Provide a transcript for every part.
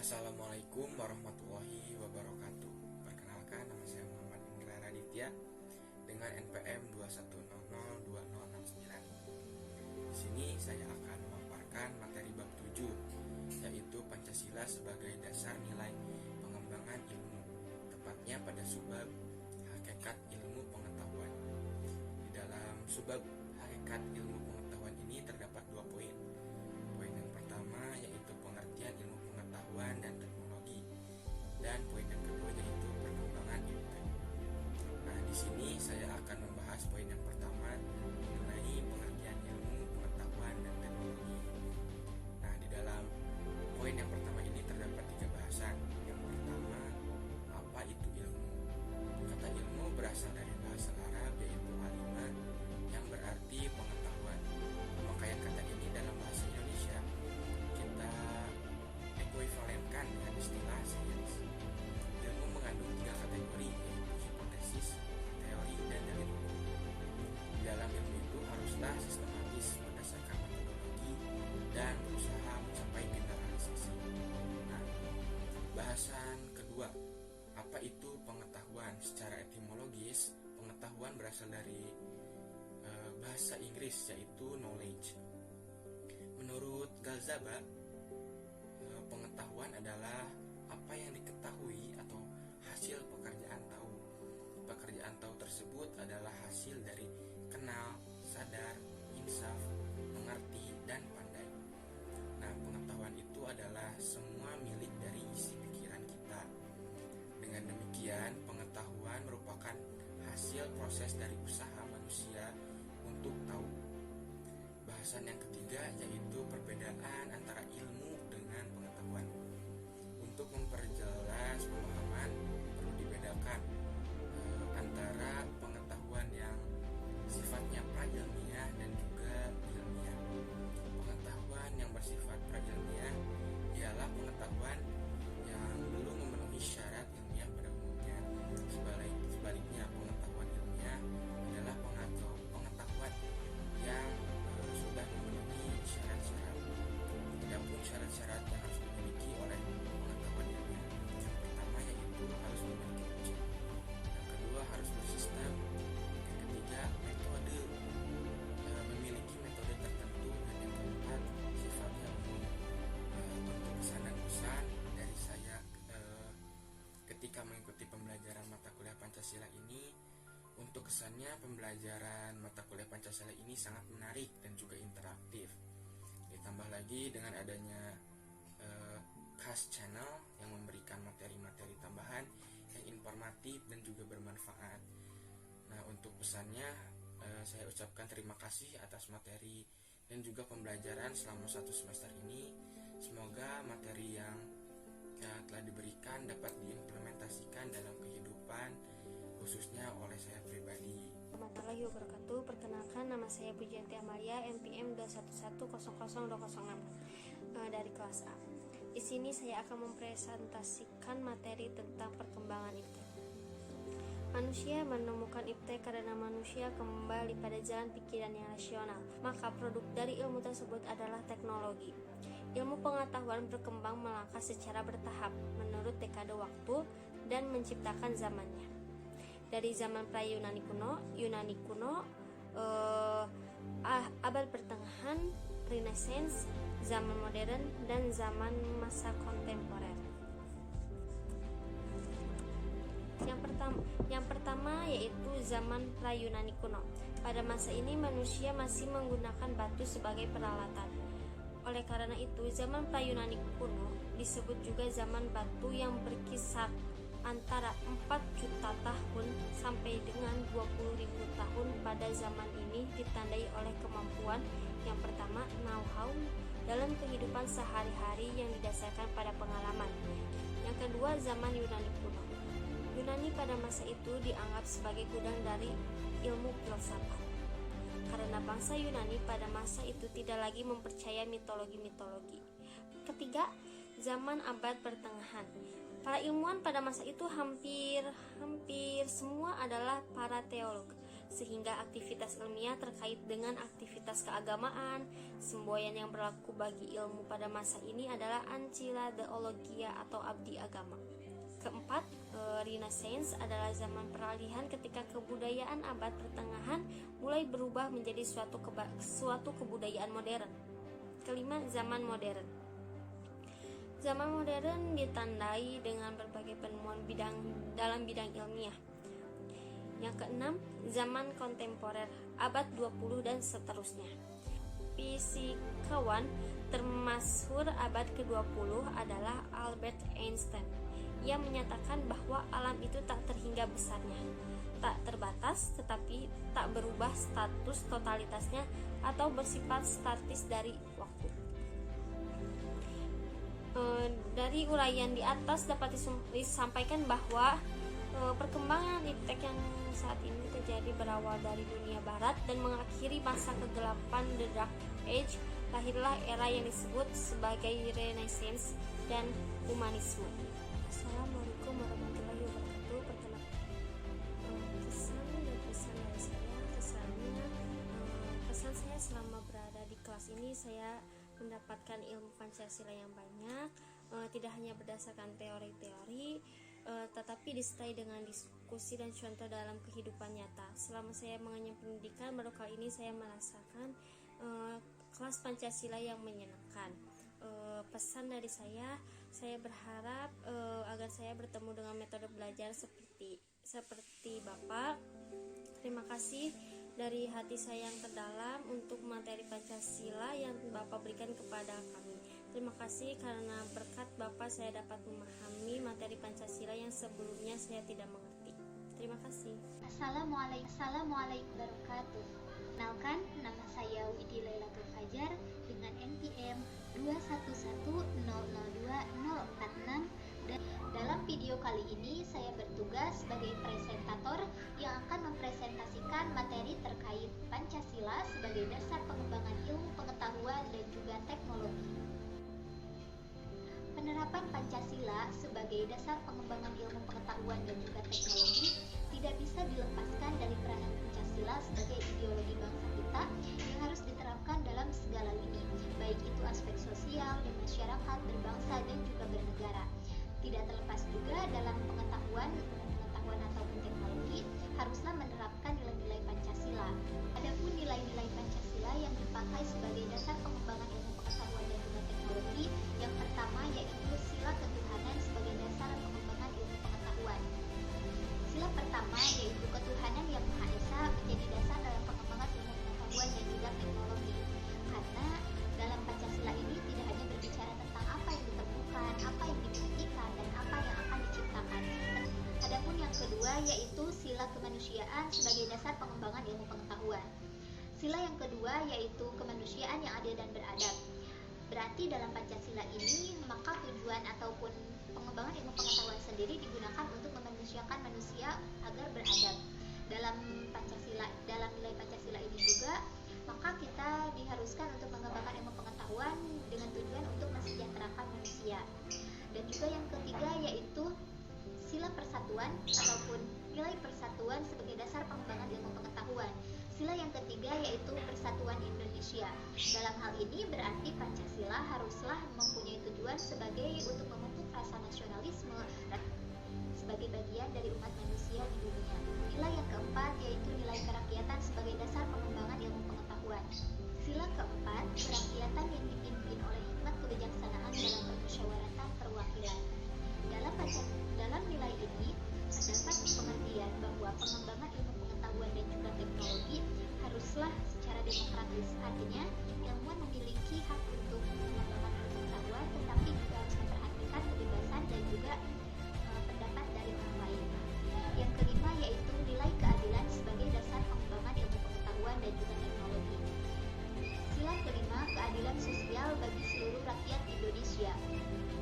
Assalamualaikum warahmatullahi wabarakatuh. Perkenalkan, nama saya Muhammad Indra Raditya dengan NPM 2100269. Di sini saya akan memaparkan materi bab 7, yaitu Pancasila sebagai dasar nilai pengembangan ilmu, tepatnya pada subbab hakikat ilmu pengetahuan. Di dalam subbab hakikat ilmu pengetahuan ini terdapat 2 poin. Poin yang pertama yaitu pengertian ilmu pengetahuan dan teknologi, dan poin yang kedua yaitu perkembangan IPTEK. Nah, di sini saya akan membahas poin yang pertama mengenai pengertian ilmu pengetahuan dan teknologi. Nah, di dalam poin yang pertama ini terdapat 3 bahasan. Yang pertama, apa itu ilmu? Kata ilmu berasal dari bahasa Arab yaitu alima, yang berarti pengetahuan. Pemakaian kata ini dalam bahasa Indonesia kita ekuivalenkan dengan istilah sains. Ilmu mengandung 3 kategori, yaitu hipotesis, teori, dan dalil umum. Di dalam ilmu itu haruslah sistematis berdasarkan metodologi dan berusaha mencapai generalisasi. Nah, bahasan kedua, apa itu pengetahuan? Secara etimologis, pengetahuan berasal dari bahasa Inggris yaitu knowledge. Menurut Galzaba, pengetahuan adalah apa yang diketahui atau hasil pekerjaan tahu. Pekerjaan tahu tersebut adalah hasil dari kenal, sadar, insaf, mengerti, dan pandai. Nah, pengetahuan itu adalah semua milik dari isi pikiran kita. Dengan demikian, pengetahuan merupakan hasil proses dari usaha manusia untuk tahu. Bahasan yang ketiga yaitu perbedaan antara ilmu dengan pengetahuan. Untuk memperjelas pemahaman, perlu dibedakan antara pengetahuan yang sifatnya prailmiah dan juga ilmiah. Pengetahuan yang bersifat prailmiah ialah pengetahuan yang belum memenuhi syarat ilmiah pada umumnya. Sebaliknya, pengetahuan ilmiah adalah pengetahuan yang sudah memenuhi syarat-syarat. Adapun syarat-syarat yang harus dimiliki oleh pengetahuan ilmiah, yang pertama yaitu harus memiliki uji, yang kedua harus bersistem, yang ketiga metode, memiliki metode tertentu, dan yang keempat sifatnya umum. Untuk kesan dan pesan dari saya ketika mengikuti pembelajaran mata kuliah Pancasila ini, untuk kesannya pembelajaran mata kuliah Pancasila ini sangat menarik dan juga interaktif. Ditambah lagi dengan adanya khas channel yang memberikan materi-materi tambahan yang informatif dan juga bermanfaat. Nah, untuk pesannya saya ucapkan terima kasih atas materi dan juga pembelajaran selama 1 semester ini. Semoga materi yang telah diberikan dapat diimplementasikan dalam kehidupan, khususnya oleh saya pribadi. Warahmatullahi wabarakatuh. Perkenalkan, nama saya Pujianti Amalia, NPM 211000206 dari kelas A. Di sini saya akan mempresentasikan materi tentang perkembangan IPTEK. Manusia menemukan IPTEK karena manusia kembali pada jalan pikiran yang rasional. Maka produk dari ilmu tersebut adalah teknologi. Ilmu pengetahuan berkembang melangkah secara bertahap menurut dekade waktu dan menciptakan zamannya. Dari zaman pra-Yunani kuno, abad pertengahan, Renaissance, zaman modern, dan zaman masa kontemporer. Yang pertama yaitu zaman pra-Yunani kuno. Pada masa ini manusia masih menggunakan batu sebagai peralatan. Oleh karena itu, zaman pra-Yunani kuno disebut juga zaman batu yang berkisar antara 4 juta tahun sampai dengan 20.000 tahun. Pada zaman ini ditandai oleh kemampuan yang pertama, know-how dalam kehidupan sehari-hari yang didasarkan pada pengalaman. Yang kedua, zaman Yunani kuno. Yunani pada masa itu dianggap sebagai gudang dari ilmu filsafat. karena bangsa Yunani pada masa itu tidak lagi mempercayai mitologi-mitologi. Ketiga, zaman abad pertengahan. Para ilmuwan pada masa itu hampir semua adalah para teolog, sehingga aktivitas ilmiah terkait dengan aktivitas keagamaan. Semboyan yang berlaku bagi ilmu pada masa ini adalah ancilla theologia atau abdi agama. Keempat, Renaissance adalah zaman peralihan ketika kebudayaan abad pertengahan mulai berubah menjadi suatu kebudayaan modern. Kelima, zaman modern. Zaman modern ditandai dengan berbagai penemuan dalam bidang ilmiah. Yang keenam, zaman kontemporer, abad 20 dan seterusnya. Fisikawan termasyhur abad ke-20 adalah Albert Einstein. Ia menyatakan bahwa alam itu tak terhingga besarnya, tak terbatas, tetapi tak berubah status totalitasnya atau bersifat statis dari waktu. Dari uraian di atas dapat disampaikan bahwa perkembangan iptek yang saat ini terjadi berawal dari dunia barat dan mengakhiri masa kegelapan The Dark Age. Lahirlah era yang disebut sebagai Renaissance dan Humanisme. Assalamualaikum warahmatullahi wabarakatuh. Pesan saya selama berada di kelas ini, saya mendapatkan ilmu Pancasila yang banyak, tidak hanya berdasarkan teori-teori, tetapi disertai dengan diskusi dan contoh dalam kehidupan nyata. Selama saya mengenyam pendidikan, baru kali ini saya merasakan kelas Pancasila yang menyenangkan. Pesan dari saya berharap agar saya bertemu dengan metode belajar seperti Bapak. Terima kasih dari hati saya yang terdalam untuk materi Pancasila yang Bapak berikan kepada kami. Terima kasih karena berkat Bapak saya dapat memahami materi Pancasila yang sebelumnya saya tidak mengerti. Terima kasih. Assalamualaikum warahmatullahi wabarakatuh. Kenalkan, nama saya Widi Lailatul Fajar dengan NPM 2110020046. Dan dalam video kali ini saya bertugas sebagai presentator yang akan mempresentasikan materi terkait Pancasila sebagai dasar pengembangan ilmu pengetahuan dan juga teknologi. Penerapan Pancasila sebagai dasar pengembangan ilmu pengetahuan dan juga teknologi tidak bisa dilepaskan dari peranan Pancasila sebagai ideologi bangsa kita yang harus diterapkan dalam segala lini, baik itu aspek sosial dan masyarakat, berbangsa dan juga bernegara. Tidak terlepas juga dalam pengetahuan ataupun teknologi haruslah menerapkan nilai-nilai Pancasila. Adapun nilai-nilai Pancasila yang dipakai sebagai dasar pengembangan ilmu pengetahuan dan juga teknologi, yang pertama yaitu sila ketuhanan sebagai dasar pengembangan ilmu pengetahuan. Sila pertama yaitu ketuhanan yang Maha Esa menjadi dasar dalam pengembangan ilmu pengetahuan dan juga teknologi. Karena dalam Pancasila ini tidak hanya berbicara tentang apa yang ditemukan, apa yang dibuktikan, dan apa yang akan diciptakan. Adapun yang kedua yaitu sila kemanusiaan sebagai dasar pengembangan ilmu pengetahuan. Sila yang kedua yaitu kemanusiaan yang adil dan beradab. Berarti dalam Pancasila ini maka tujuan ataupun pengembangan ilmu pengetahuan sendiri digunakan untuk memanusiakan manusia agar beradab. Dalam nilai Pancasila ini juga maka kita diharuskan untuk mengembangkan ilmu pengetahuan dengan tujuan untuk mensejahterakan manusia. Dan juga yang ketiga yaitu sila persatuan ataupun nilai persatuan sebagai dasar pengembangan ilmu pengetahuan. Sila yang ketiga yaitu persatuan Indonesia. Dalam hal ini berarti Pancasila haruslah mempunyai tujuan sebagai untuk memupuk rasa nasionalisme sebagai bagian dari umat manusia di dunia. Nilai yang keempat yaitu nilai kerakyatan sebagai dasar pengembangan ilmu pengetahuan. Sila keempat, kerakyatan yang dipimpin oleh hikmat kebijaksanaan dalam permusyawaratan perwakilan. Dalam nilai ini terdapat pengertian bahwa pengembangan ilmu pengetahuan dan juga teknologi haruslah secara demokratis. Artinya, ilmuwan memiliki hak untuk pengembangan ilmu pengetahuan, tetapi juga harus memperhatikan kebebasan dan juga pendapat dari orang lain. Yang kelima yaitu nilai keadilan sebagai dasar pengembangan ilmu pengetahuan dan juga teknologi. Sila kelima, keadilan sosial bagi seluruh rakyat Indonesia.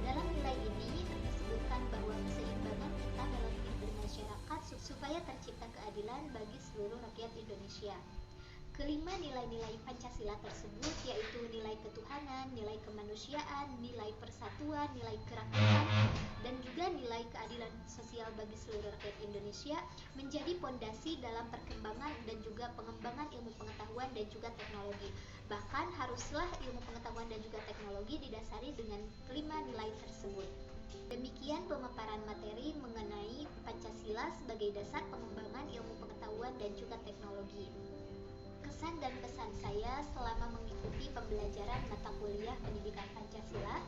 Dalam nilai ini disebutkan bahwa keseimbangan kita dalam hidup bermasyarakat supaya tercipta keadilan bagi seluruh rakyat Indonesia. Kelima nilai-nilai Pancasila tersebut yaitu nilai ketuhanan, nilai kemanusiaan, nilai persatuan, nilai kerakyatan, dan juga nilai keadilan sosial bagi seluruh rakyat Indonesia menjadi pondasi dalam perkembangan dan juga pengembangan ilmu pengetahuan dan juga teknologi. Bahkan haruslah ilmu pengetahuan dan juga teknologi didasari dengan kelima nilai tersebut. Demikian pemaparan materi mengenai Pancasila sebagai dasar pengembangan ilmu pengetahuan dan juga teknologi. Kesan dan pesan saya selama mengikuti pembelajaran mata kuliah pendidikan Pancasila.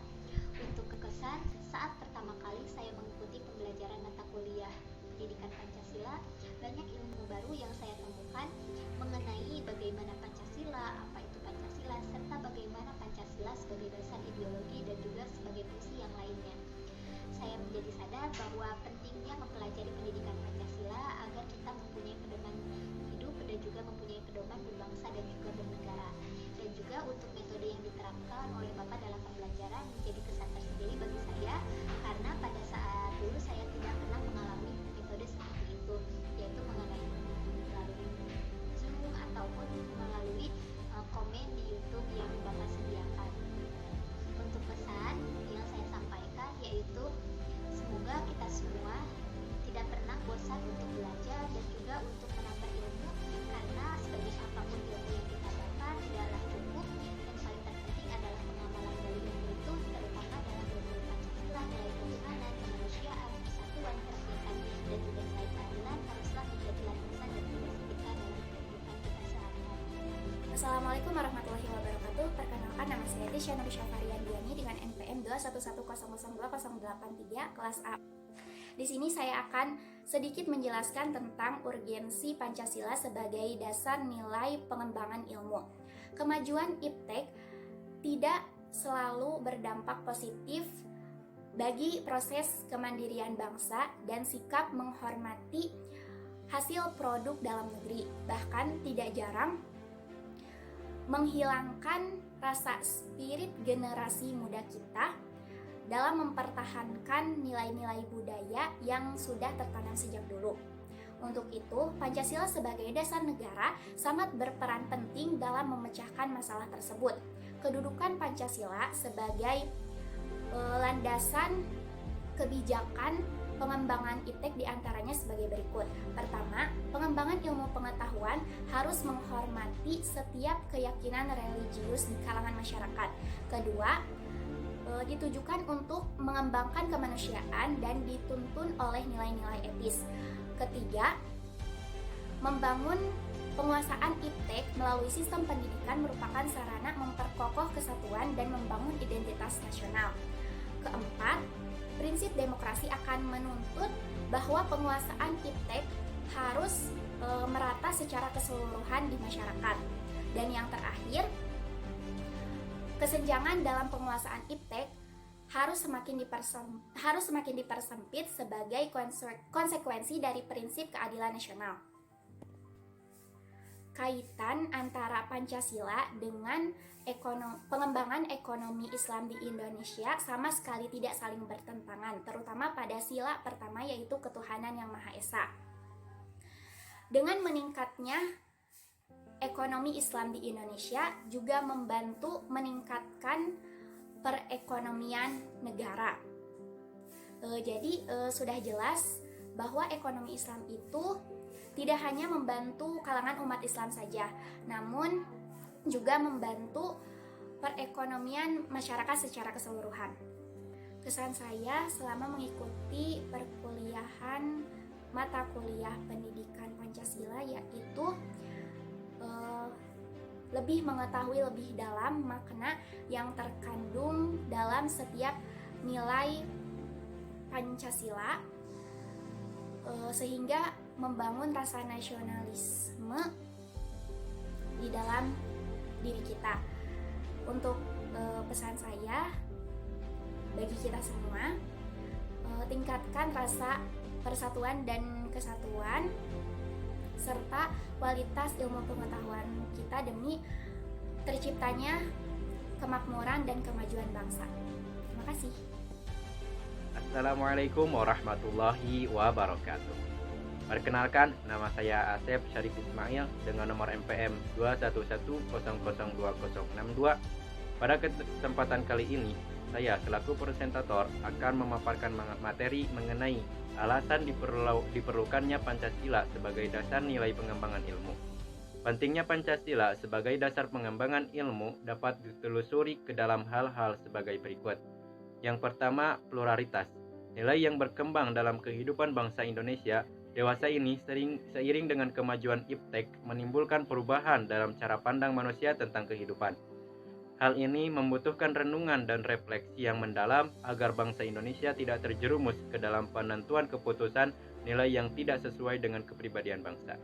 Untuk kekesan, saat pertama kali saya mengikuti pembelajaran mata kuliah pendidikan Pancasila, banyak ilmu baru yang saya temukan mengenai bagaimana Pancasila, apa itu Pancasila, serta bagaimana Pancasila sebagai dasar ideologi dan juga sebagai fungsi yang lainnya. Saya menjadi sadar bahwa pentingnya mempelajari pendidikan Pancasila agar kita mempunyai pedoman hidup dan juga mempunyai pedoman berbangsa dan juga bernegara. Dan juga untuk metode yang diterapkan oleh Bapak dalam pembelajaran menjadi kesan tersendiri bagi saya, karena pada saat dulu saya tidak pernah mengalami metode seperti itu, yaitu mengenai melalui Zoom ataupun melalui komen di YouTube yang Bapak sediakan. Untuk pesan yang saya sampaikan yaitu semoga kita semua tidak pernah bosan untuk belajar dan juga untuk menambah ilmu, karena sebagai apapun ilmu yang kita dapat tidaklah cukup, dan paling terpenting adalah pengamalan dari ilmu itu, terutama dalam ilmu Pancasila, nilai ketuhanan, kemanusiaan, persatuan, kerakyatan, dan juga nilai keadilan haruslah menjadi landasan dan fondasi kita dalam kehidupan kita sehari-hari. Assalamualaikum warahmatullahi wabarakatuh. Perkenalkan, nama saya Tisha Nur Syafarian Diani dengan NPM 211002083 kelas A. Di sini saya akan sedikit menjelaskan tentang urgensi Pancasila sebagai dasar nilai pengembangan ilmu. Kemajuan iptek tidak selalu berdampak positif bagi proses kemandirian bangsa dan sikap menghormati hasil produk dalam negeri. Bahkan tidak jarang menghilangkan rasa spirit generasi muda kita dalam mempertahankan nilai-nilai budaya yang sudah tertanam sejak dulu. Untuk itu, Pancasila sebagai dasar negara sangat berperan penting dalam memecahkan masalah tersebut. Kedudukan Pancasila sebagai landasan kebijakan pengembangan iptek diantaranya sebagai berikut. Pertama, pengembangan ilmu pengetahuan harus menghormati setiap keyakinan religius di kalangan masyarakat. Kedua, ditujukan untuk mengembangkan kemanusiaan dan dituntun oleh nilai-nilai etis. Ketiga, membangun penguasaan iptek melalui sistem pendidikan merupakan sarana memperkokoh kesatuan dan membangun identitas nasional. Keempat, prinsip demokrasi akan menuntut bahwa penguasaan iptek harus merata secara keseluruhan di masyarakat. Dan yang terakhir, kesenjangan dalam penguasaan iptek harus semakin dipersempit sebagai konsekuensi dari prinsip keadilan nasional. Kaitan antara Pancasila dengan pengembangan ekonomi Islam di Indonesia sama sekali tidak saling bertentangan, terutama pada sila pertama yaitu ketuhanan yang Maha Esa. Dengan meningkatnya ekonomi Islam di Indonesia juga membantu meningkatkan perekonomian negara. Jadi sudah jelas bahwa ekonomi Islam itu tidak hanya membantu kalangan umat Islam saja, namun juga membantu perekonomian masyarakat secara keseluruhan. Kesan saya selama mengikuti perkuliahan mata kuliah pendidikan Pancasila yaitu lebih mengetahui lebih dalam makna yang terkandung dalam setiap nilai Pancasila, sehingga membangun rasa nasionalisme di dalam diri kita. Untuk pesan saya bagi kita semua, tingkatkan rasa persatuan dan kesatuan serta kualitas ilmu pengetahuan kita demi terciptanya kemakmuran dan kemajuan bangsa. Terima kasih. Assalamualaikum warahmatullahi wabarakatuh. Perkenalkan, nama saya Asep Syarif Ismail dengan nomor MPM 211002062. Pada kesempatan kali ini, saya selaku presentator akan memaparkan materi mengenai alasan diperlukannya Pancasila sebagai dasar nilai pengembangan ilmu. Pentingnya Pancasila sebagai dasar pengembangan ilmu dapat ditelusuri ke dalam hal-hal sebagai berikut. Yang pertama, pluralitas. Nilai yang berkembang dalam kehidupan bangsa Indonesia dewasa ini seiring dengan kemajuan iptek menimbulkan perubahan dalam cara pandang manusia tentang kehidupan. Hal ini membutuhkan renungan dan refleksi yang mendalam agar bangsa Indonesia tidak terjerumus ke dalam penentuan keputusan nilai yang tidak sesuai dengan kepribadian bangsa.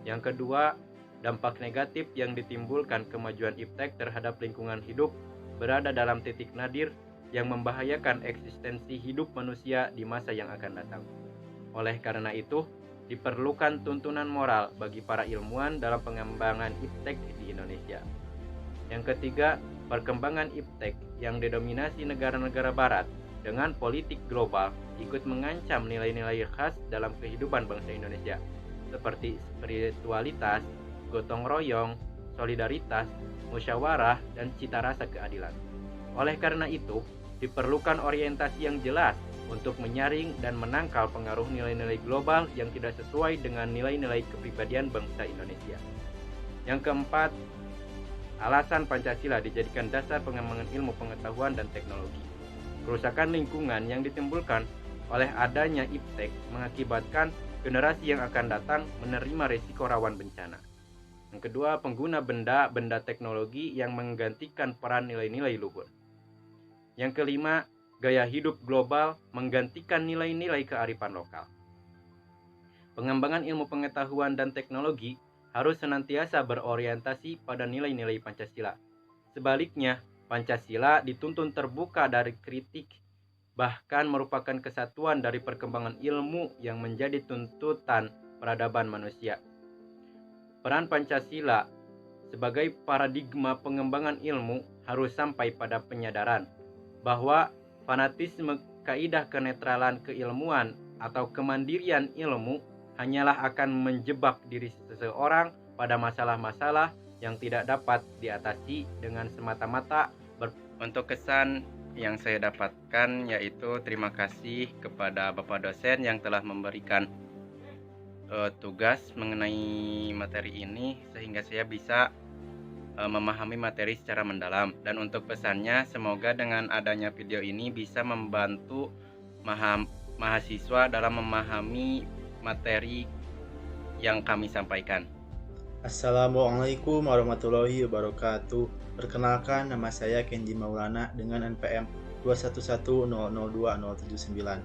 Yang kedua, dampak negatif yang ditimbulkan kemajuan iptek terhadap lingkungan hidup berada dalam titik nadir yang membahayakan eksistensi hidup manusia di masa yang akan datang. Oleh karena itu, diperlukan tuntunan moral bagi para ilmuwan dalam pengembangan iptek di Indonesia. Yang ketiga, perkembangan iptek yang didominasi negara-negara barat dengan politik global ikut mengancam nilai-nilai khas dalam kehidupan bangsa Indonesia, seperti spiritualitas, gotong royong, solidaritas, musyawarah, dan cita rasa keadilan. Oleh karena itu, diperlukan orientasi yang jelas untuk menyaring dan menangkal pengaruh nilai-nilai global yang tidak sesuai dengan nilai-nilai kepribadian bangsa Indonesia. Yang keempat, alasan Pancasila dijadikan dasar pengembangan ilmu pengetahuan dan teknologi. Kerusakan lingkungan yang ditimbulkan oleh adanya iptek mengakibatkan generasi yang akan datang menerima risiko rawan bencana. Yang kedua, pengguna benda teknologi yang menggantikan peran nilai-nilai luhur. Yang kelima, gaya hidup global menggantikan nilai-nilai kearifan lokal. Pengembangan ilmu pengetahuan dan teknologi harus senantiasa berorientasi pada nilai-nilai Pancasila. Sebaliknya, Pancasila dituntun terbuka dari kritik, bahkan merupakan kesatuan dari perkembangan ilmu yang menjadi tuntutan peradaban manusia. Peran Pancasila sebagai paradigma pengembangan ilmu harus sampai pada penyadaran bahwa fanatisme kaidah kenetralan keilmuan atau kemandirian ilmu hanyalah akan menjebak diri seseorang pada masalah-masalah yang tidak dapat diatasi dengan semata-mata. Untuk kesan yang saya dapatkan yaitu terima kasih kepada Bapak dosen yang telah memberikan tugas mengenai materi ini sehingga saya bisa memahami materi secara mendalam. Dan untuk pesannya, semoga dengan adanya video ini bisa membantu mahasiswa dalam memahami materi yang kami sampaikan. Assalamualaikum warahmatullahi wabarakatuh. Perkenalkan, nama saya Kenji Maulana dengan NPM 211002079.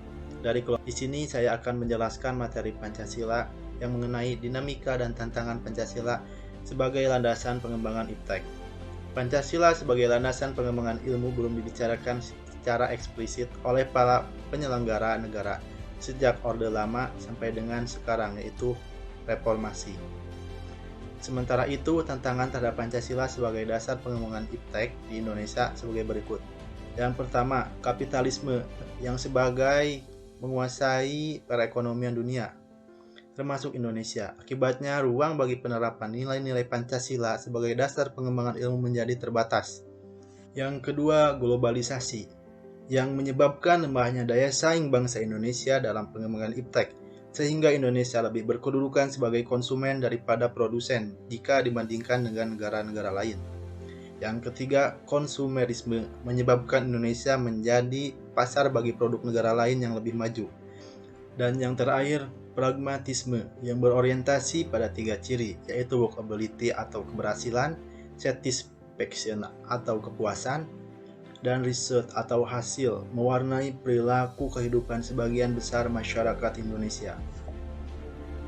Di sini saya akan menjelaskan materi Pancasila yang mengenai dinamika dan tantangan Pancasila sebagai landasan pengembangan iptek. Pancasila sebagai landasan pengembangan ilmu belum dibicarakan secara eksplisit oleh para penyelenggara negara sejak Orde Lama sampai dengan sekarang, yaitu Reformasi. Sementara itu, tantangan terhadap Pancasila sebagai dasar pengembangan iptek di Indonesia sebagai berikut. Yang pertama, kapitalisme yang sebagai menguasai perekonomian dunia, termasuk Indonesia. Akibatnya, ruang bagi penerapan nilai-nilai Pancasila sebagai dasar pengembangan ilmu menjadi terbatas. Yang kedua, globalisasi yang menyebabkan lemahnya daya saing bangsa Indonesia dalam pengembangan iptek, sehingga Indonesia lebih berkedudukan sebagai konsumen daripada produsen jika dibandingkan dengan negara-negara lain. Yang ketiga, konsumerisme menyebabkan Indonesia menjadi pasar bagi produk negara lain yang lebih maju. Dan yang terakhir, pragmatisme yang berorientasi pada tiga ciri, yaitu workability atau keberhasilan, satisfaction atau kepuasan, dan result atau hasil mewarnai perilaku kehidupan sebagian besar masyarakat Indonesia.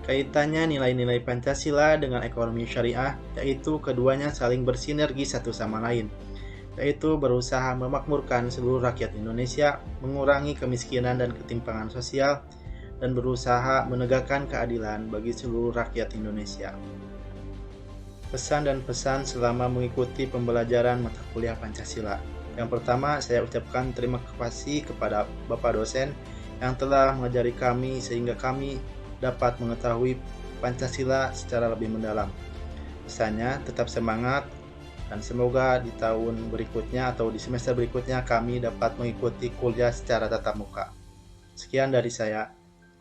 Kaitannya nilai-nilai Pancasila dengan ekonomi syariah, yaitu keduanya saling bersinergi satu sama lain, yaitu berusaha memakmurkan seluruh rakyat Indonesia, mengurangi kemiskinan dan ketimpangan sosial, dan berusaha menegakkan keadilan bagi seluruh rakyat Indonesia. Pesan dan pesan selama mengikuti pembelajaran mata kuliah Pancasila. Yang pertama, saya ucapkan terima kasih kepada Bapak dosen yang telah mengajari kami sehingga kami dapat mengetahui Pancasila secara lebih mendalam. Pesannya, tetap semangat, dan semoga di tahun berikutnya atau di semester berikutnya kami dapat mengikuti kuliah secara tatap muka. Sekian dari saya.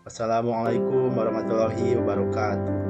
Wassalamualaikum warahmatullahi wabarakatuh.